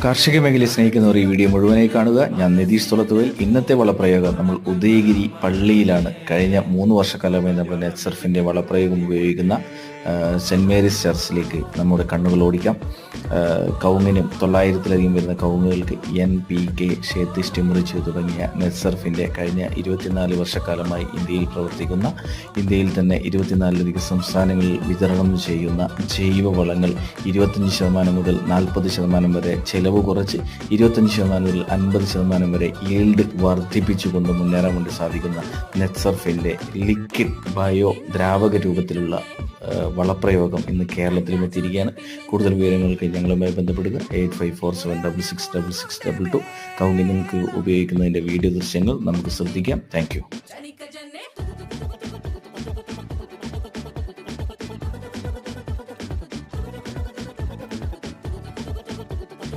കാർഷിക മേഖലയെ സ്നേഹിക്കുന്നവർ ഈ വീഡിയോ മുഴുവനായി കാണുക. ഞാൻ നിതീഷ് തുളത്തുവേൽ. ഇന്നത്തെ വളപ്രയോഗം നമ്മൾ ഉദയഗിരി പള്ളിയിലാണ് കഴിഞ്ഞ 3 വർഷക്കാലമായി നമ്മൾ നെറ്റ് സർഫിൻ്റെ വളപ്രയോഗം ഉപയോഗിക്കുന്ന സെൻറ്റ് മേരീസ് ചർച്ചിലേക്ക് നമ്മുടെ കണ്ണുകൾ ഓടിക്കാം. കവുങ്ങിനും 900-ലധികം വരുന്ന കവുങ്ങുകൾക്ക് NPK, ഷേത്തിസ്റ്റ്, മുറിച്ച് തുടങ്ങിയ നെറ്റ് സർഫിൻ്റെ കഴിഞ്ഞ 24 വർഷക്കാലമായി ഇന്ത്യയിൽ പ്രവർത്തിക്കുന്ന, ഇന്ത്യയിൽ തന്നെ 24ലധികം സംസ്ഥാനങ്ങളിൽ വിതരണം ചെയ്യുന്ന ജൈവവളങ്ങൾ 25% മുതൽ 40% വരെ ചെലവ് കുറച്ച് 25% മുതൽ 50% വരെ ഈൽഡ് വർദ്ധിപ്പിച്ചുകൊണ്ട് മുന്നേറാൻ വേണ്ടി സാധിക്കുന്ന നെറ്റ് സർഫിൻ്റെ ലിക്വിഡ് ബയോ ദ്രാവക രൂപത്തിലുള്ള വളപ്രയോഗം ഇന്ന് കേരളത്തിലും എത്തിയിരിക്കുകയാണ്. കൂടുതൽ വിവരങ്ങൾക്ക് ഞങ്ങളുമായി ബന്ധപ്പെടുക. 8547666622. കൗണ്ടിങ്ങൾക്ക് ഉപയോഗിക്കുന്നതിൻ്റെ വീഡിയോ ദൃശ്യങ്ങൾ നമുക്ക് ശ്രദ്ധിക്കാം. Thank you.